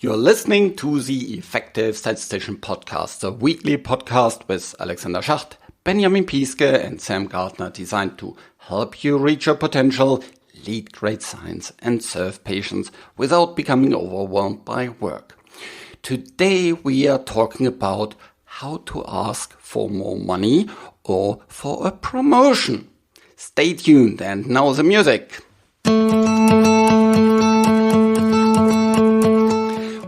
You're listening to the Effective Statistician podcast, the weekly podcast with Alexander Schacht, Benjamin Pieske and Sam Gardner, designed to help you reach your potential, lead great science and serve patients without becoming overwhelmed by work. Today we are talking about how to ask for more money or for a promotion. Stay tuned, and now the music.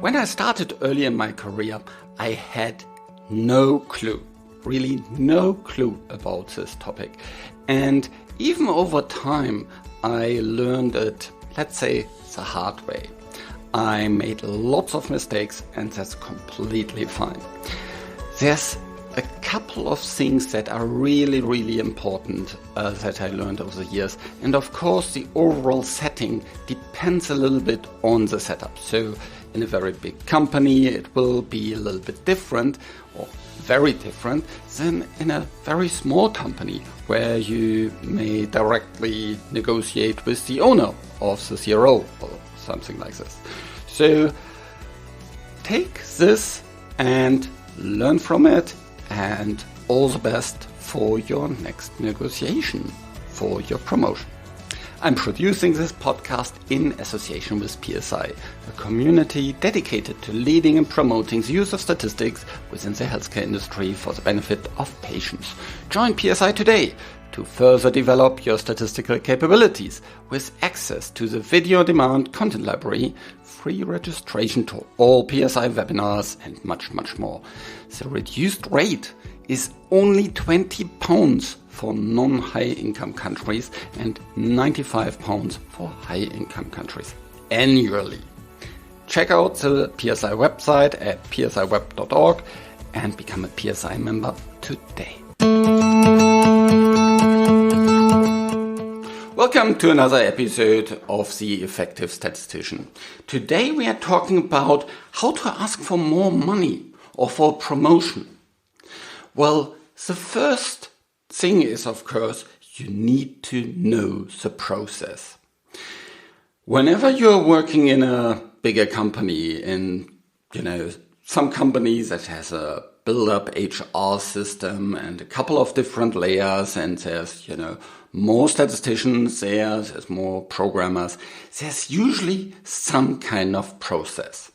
When I started early in my career, I had no clue, really no clue about this topic. And even over time, I learned it, let's say, the hard way. I made lots of mistakes, and that's completely fine. There's a couple of things that are really important that I learned over the years. And of course, the overall setting depends a little bit on the setup. So in a very big company, it will be a little bit different or very different than in a very small company where you may directly negotiate with the owner of the CRO or something like this. So take this and learn from it, and all the best for your next negotiation, for your promotion. I'm producing this podcast in association with PSI, a community dedicated to leading and promoting the use of statistics within the healthcare industry for the benefit of patients. Join PSI today to further develop your statistical capabilities with access to the video-on-demand content library, free registration to all PSI webinars, and much more. The reduced rate is only £20 for non-high-income countries and £95 for high-income countries annually. Check out the PSI website at psiweb.org and become a PSI member today. Welcome to another episode of the Effective Statistician. Today we are talking about how to ask for more money or for promotion. Well, the first thing is, of course, you need to know the process. Whenever you're working in a bigger company, in some companies that has a build-up HR system and a couple of different layers, and there's more statisticians there's more programmers, there's usually some kind of process.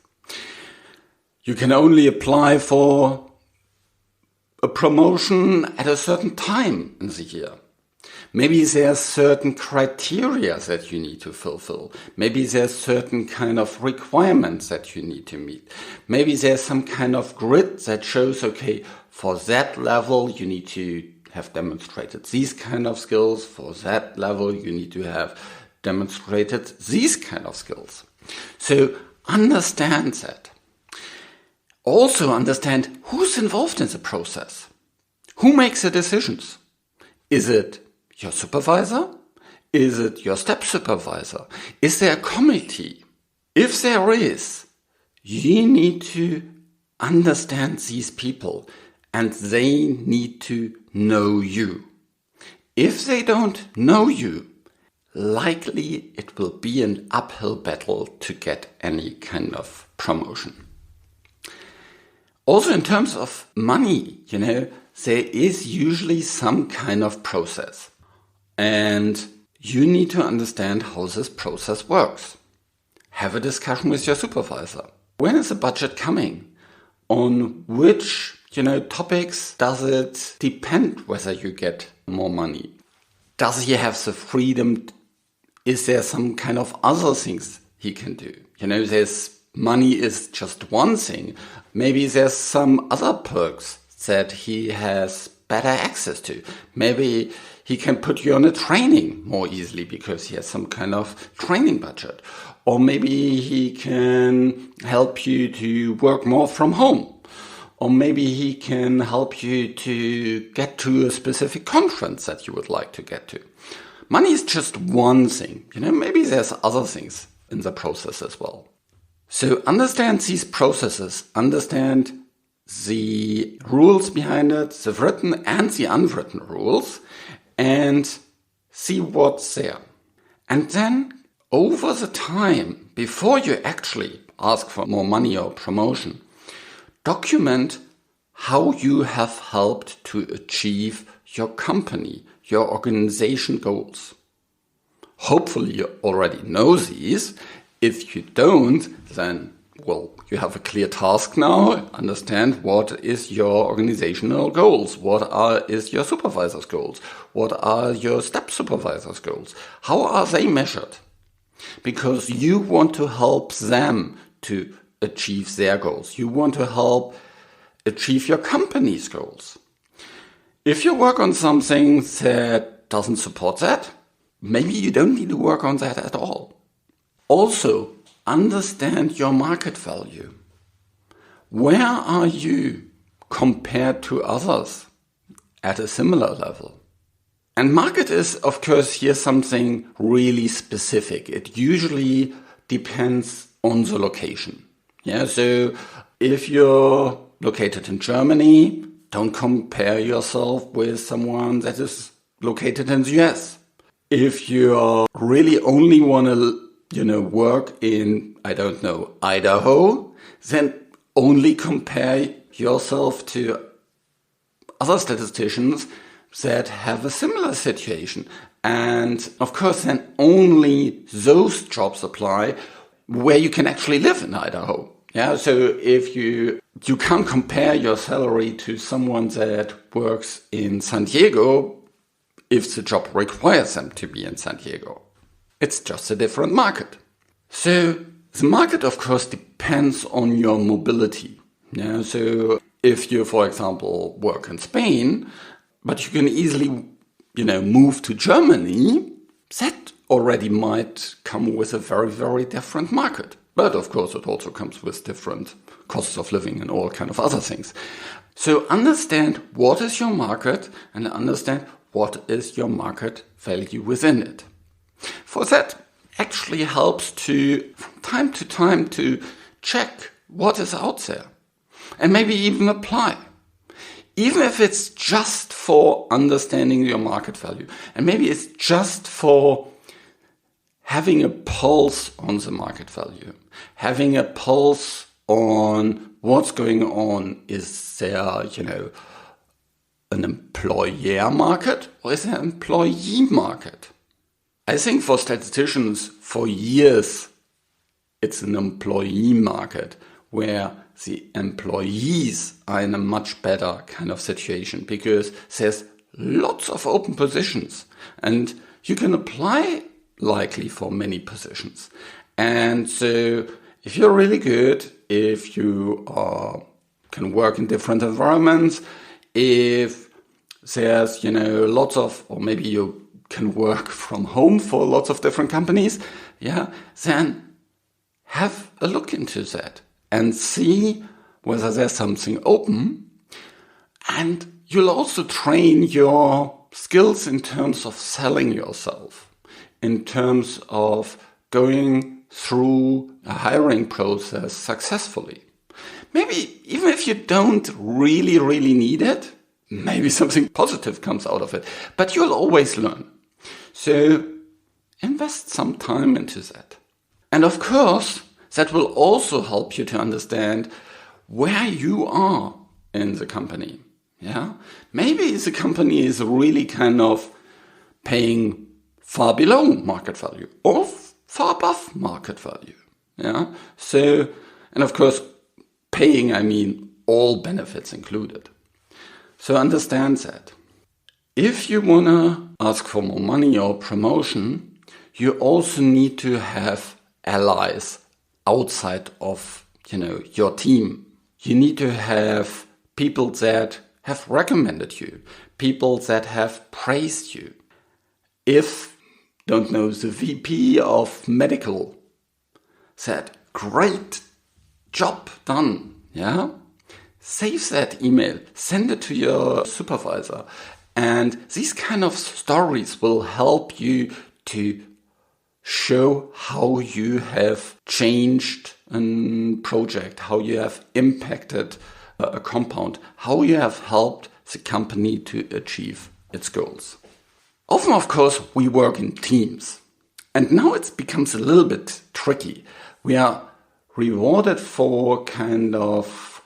You can only apply for a promotion at a certain time in the year. Maybe there's certain criteria that you need to fulfill. Maybe there's certain kind of requirements that you need to meet. Maybe there's some kind of grid that shows, okay, for that level you need to have demonstrated these kind of skills. For that level you need to have demonstrated these kind of skills. So understand that. Also understand who's involved in the process. Who makes the decisions? Is it your supervisor? Is it your step supervisor? Is there a committee? If there is, you need to understand these people and they need to know you. If they don't know you, likely it will be an uphill battle to get any kind of promotion. Also in terms of money, there is usually some kind of process. And you need to understand how this process works. Have a discussion with your supervisor. When is the budget coming? On which, topics does it depend whether you get more money? Does he have the freedom? Is there some kind of other things he can do? There's money is just one thing. Maybe there's some other perks that he has better access to. Maybe he can put you on a training more easily because he has some kind of training budget. Or maybe he can help you to work more from home. Or maybe he can help you to get to a specific conference that you would like to get to. Money is just one thing. Maybe there's other things in the process as well. So understand these processes, understand the rules behind it, the written and the unwritten rules, and see what's there. And then over the time, before you actually ask for more money or promotion, document how you have helped to achieve your company, your organization goals. Hopefully you already know these. If you don't, then, well, you have a clear task now. Understand what is your organizational goals. Is your supervisor's goals? What are your step supervisor's goals? How are they measured? Because you want to help them to achieve their goals. You want to help achieve your company's goals. If you work on something that doesn't support that, maybe you don't need to work on that at all. Also, understand your market value. Where are you compared to others at a similar level? And market is, of course, here something really specific. It usually depends on the location. Yeah, so if you're located in Germany, don't compare yourself with someone that is located in the US. If you really only want to, work in, Idaho, then only compare yourself to other statisticians that have a similar situation. And of course, then only those jobs apply where you can actually live in Idaho. Yeah, so if you can't compare your salary to someone that works in San Diego if the job requires them to be in San Diego. It's just a different market. So the market, of course, depends on your mobility. Yeah, so if you, for example, work in Spain, but you can easily, move to Germany, that already might come with a very, very different market. But of course, it also comes with different costs of living and all kind of other things. So understand what is your market and understand what is your market value within it. For that, actually helps to, from time to time, to check what is out there and maybe even apply. Even if it's just for understanding your market value and maybe it's just for having a pulse on the market value, having a pulse on what's going on. Is there, an employer market or is there an employee market? I think for statisticians, for years, it's an employee market where the employees are in a much better kind of situation because there's lots of open positions and you can apply likely for many positions. And so if you're really good, if you can work in different environments, if there's, lots of, or maybe you can work from home for lots of different companies, then have a look into that and see whether there's something open. And you'll also train your skills in terms of selling yourself, in terms of going through a hiring process successfully. Maybe even if you don't really need it, maybe something positive comes out of it, but you'll always learn. So invest some time into that. And of course, that will also help you to understand where you are in the company. Yeah, maybe the company is really kind of paying far below market value or far above market value. Yeah, so, and of course, paying, I mean all benefits included. So understand that. If you want to ask for more money or promotion, you also need to have allies outside of, your team. You need to have people that have recommended you, people that have praised you. If, the VP of medical said, great job done, save that email, send it to your supervisor. And these kind of stories will help you to show how you have changed a project, how you have impacted a compound, how you have helped the company to achieve its goals. Often, of course, we work in teams. And now it becomes a little bit tricky. We are rewarded for kind of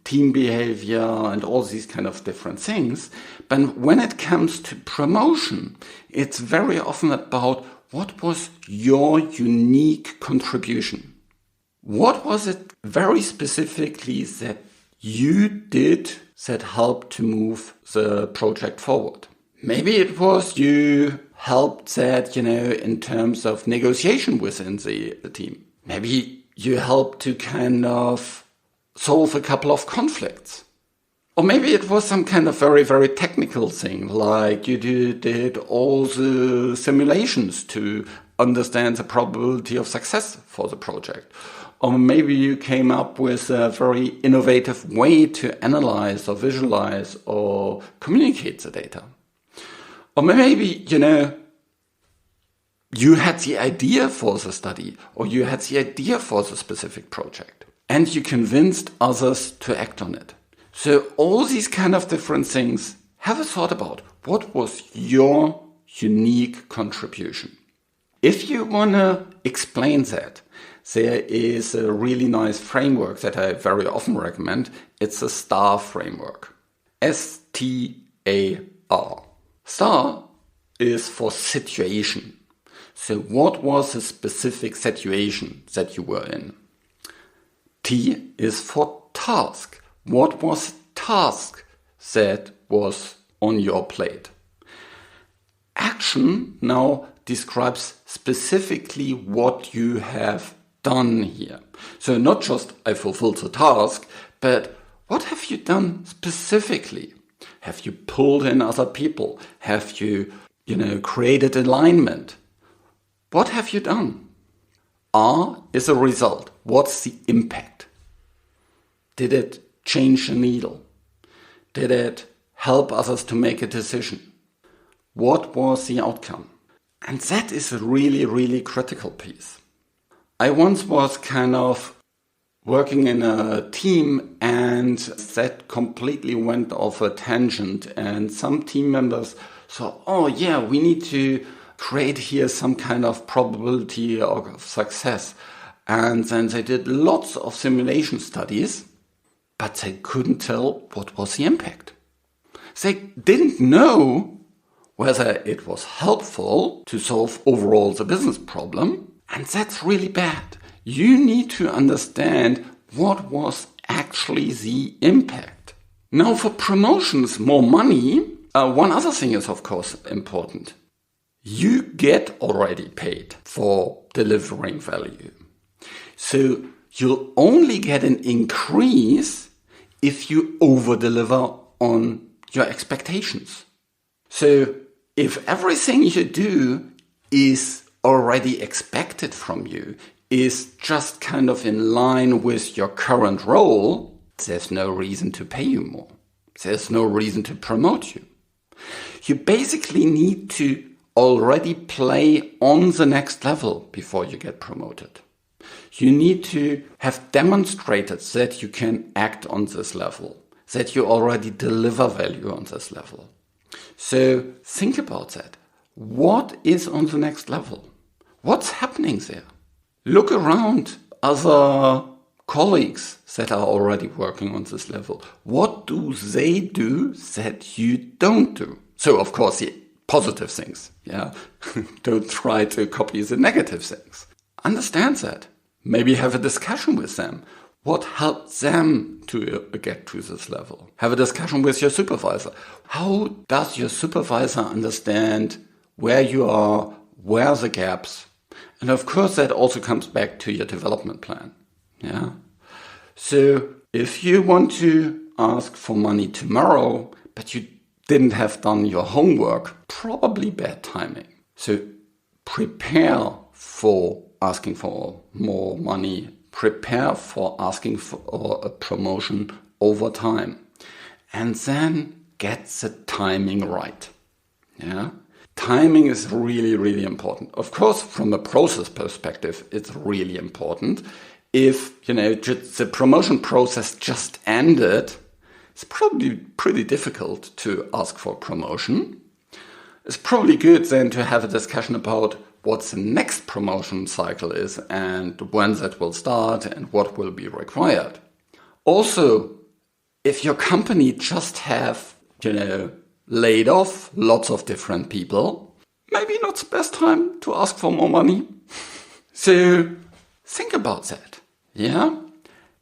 team behavior and all these kind of different things. But when it comes to promotion, it's very often about what was your unique contribution. What was it very specifically that you did that helped to move the project forward? Maybe it was you helped that, in terms of negotiation within the team. Maybe you helped to kind of solve a couple of conflicts. Or maybe it was some kind of very, very technical thing, like you did all the simulations to understand the probability of success for the project. Or maybe you came up with a very innovative way to analyze or visualize or communicate the data. Or maybe, you had the idea for the study, or you had the idea for the specific project, and you convinced others to act on it. So all these kind of different things, have a thought about what was your unique contribution. If you want to explain that, there is a really nice framework that I very often recommend. It's a STAR framework. STAR. STAR is for situation. So what was the specific situation that you were in? T is for task. What was the task that was on your plate? Action now describes specifically what you have done here. So not just I fulfilled the task, but what have you done specifically? Have you pulled in other people? Have you, created alignment? What have you done? R is a result. What's the impact? Did it change the needle? Did it help others to make a decision? What was the outcome? And that is a really, really critical piece. I once was kind of working in a team and that completely went off a tangent, and some team members thought, we need to create here some kind of probability of success. And then they did lots of simulation studies, but they couldn't tell what was the impact. They didn't know whether it was helpful to solve overall the business problem. And that's really bad. You need to understand what was actually the impact. Now for promotions, more money, one other thing is of course important. You get already paid for delivering value. So you'll only get an increase if you over-deliver on your expectations. So if everything you do is already expected from you, is just kind of in line with your current role, there's no reason to pay you more. There's no reason to promote you. You basically need to already play on the next level before you get promoted. You need to have demonstrated that you can act on this level, that you already deliver value on this level. So think about that. What is on the next level? What's happening there? Look around other colleagues that are already working on this level. What do they do that you don't do? So, of course, the positive things. Yeah, don't try to copy the negative things. Understand that. Maybe have a discussion with them. What helped them to get to this level? Have a discussion with your supervisor. How does your supervisor understand where you are, where are the gaps? And of course, that also comes back to your development plan. Yeah. So if you want to ask for money tomorrow, but you didn't have done your homework, probably bad timing. So prepare for asking for more money. Prepare for asking for a promotion over time. And then get the timing right. Yeah. Timing is really, really important. Of course, from a process perspective, it's really important. If, the promotion process just ended, it's probably pretty difficult to ask for promotion. It's probably good then to have a discussion about what the next promotion cycle is and when that will start and what will be required. Also, if your company just have, laid off lots of different people, maybe not the best time to ask for more money. So think about that. Yeah?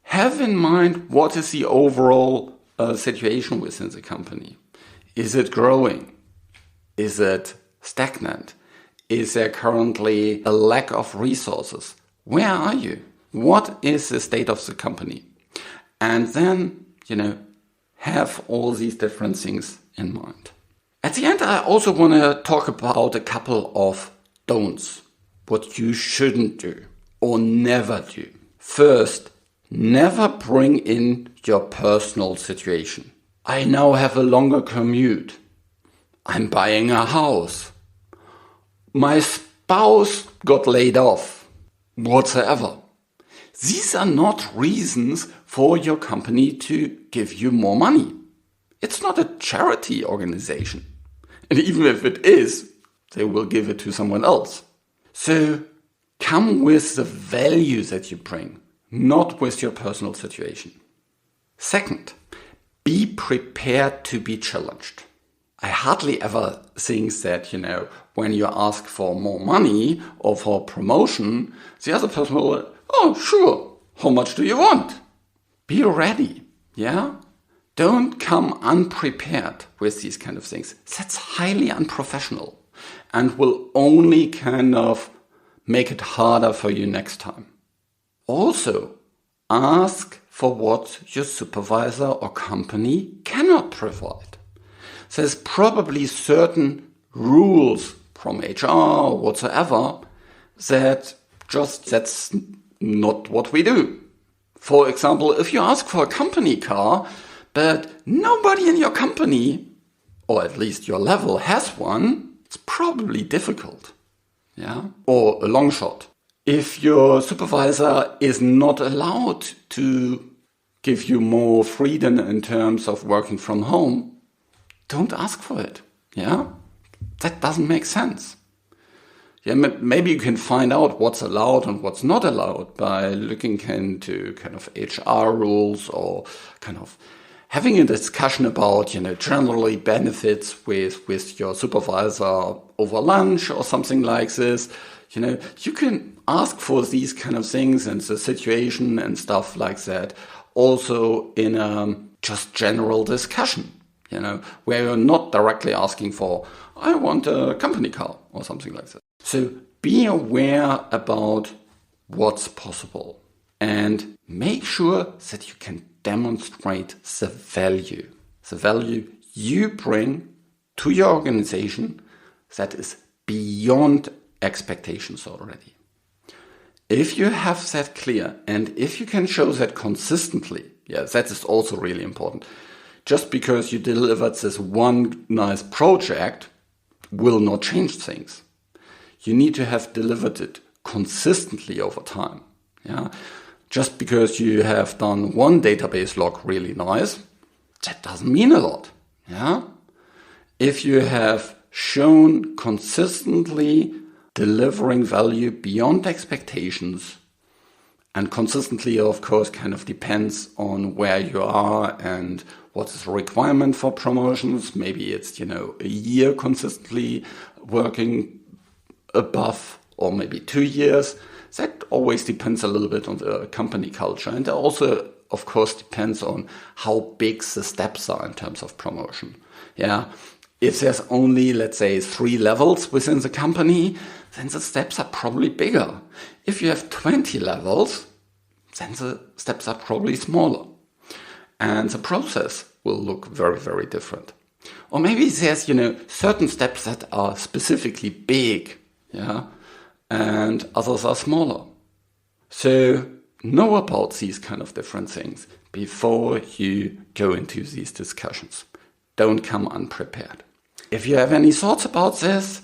Have in mind what is the overall situation within the company. Is it growing? Is it stagnant? Is there currently a lack of resources? Where are you? What is the state of the company? And then, have all these different things in mind. At the end, I also want to talk about a couple of don'ts. What you shouldn't do or never do. First, never bring in your personal situation. I now have a longer commute. I'm buying a house. My spouse got laid off. Whatsoever. These are not reasons for your company to give you more money. It's not a charity organization. And even if it is, they will give it to someone else. So come with the value that you bring, not with your personal situation. Second, be prepared to be challenged. I hardly ever think that, when you ask for more money or for promotion, the other person will, oh, sure, how much do you want? Be ready, yeah? Don't come unprepared with these kind of things. That's highly unprofessional and will only kind of make it harder for you next time. Also, ask for what your supervisor or company cannot provide. There's probably certain rules from HR or whatsoever that's not what we do. For example, if you ask for a company car, but nobody in your company, or at least your level, has one, it's probably difficult. Yeah? Or a long shot. If your supervisor is not allowed to give you more freedom in terms of working from home, don't ask for it. Yeah? That doesn't make sense. Yeah, maybe you can find out what's allowed and what's not allowed by looking into kind of HR rules or kind of having a discussion about, generally benefits with your supervisor over lunch or something like this. You can ask for these kind of things and the situation and stuff like that also in a just general discussion, where you're not directly asking for, I want a company car or something like that. So be aware about what's possible and make sure that you can demonstrate the value you bring to your organization that is beyond expectations already. If you have that clear and if you can show that consistently, that is also really important. Just because you delivered this one nice project will not change things. You need to have delivered it consistently over time. Yeah. Just because you have done one database log really nice, that doesn't mean a lot. Yeah. If you have shown consistently delivering value beyond expectations, and consistently, of course, kind of depends on where you are and what is the requirement for promotions. Maybe it's, a year consistently working above, or maybe 2 years. That always depends a little bit on the company culture. And also, of course, depends on how big the steps are in terms of promotion. Yeah. If there's only, let's say, 3 levels within the company, then the steps are probably bigger. If you have 20 levels, then the steps are probably smaller. And the process will look very, very different. Or maybe there's, certain steps that are specifically big, and others are smaller. So know about these kind of different things before you go into these discussions. Don't come unprepared. If you have any thoughts about this,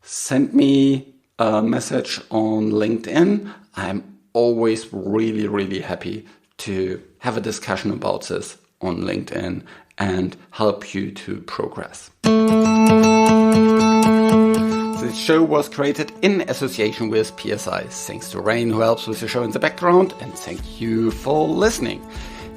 send me a message on LinkedIn. I'm always really, really happy to have a discussion about this on LinkedIn and help you to progress. This show was created in association with PSI. Thanks to Rain, who helps with the show in the background, and thank you for listening.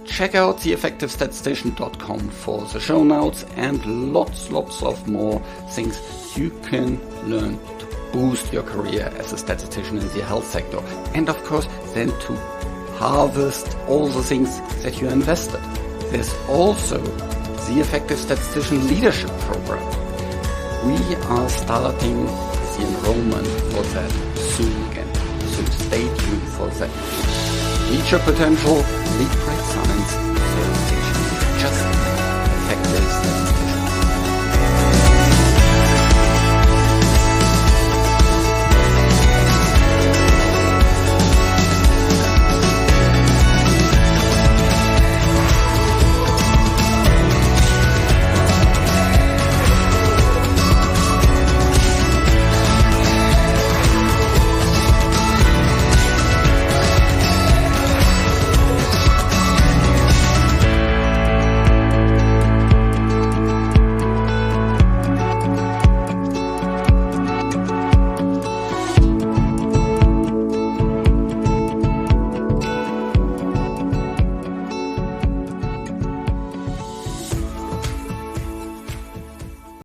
Check out theeffectivestatistician.com for the show notes and lots of more things you can learn to boost your career as a statistician in the health sector. And of course, then to harvest all the things that you invested. There's also the Effective Statistician Leadership Program. We are starting the enrollment for that soon again. So stay tuned for that. Reach your potential, lead great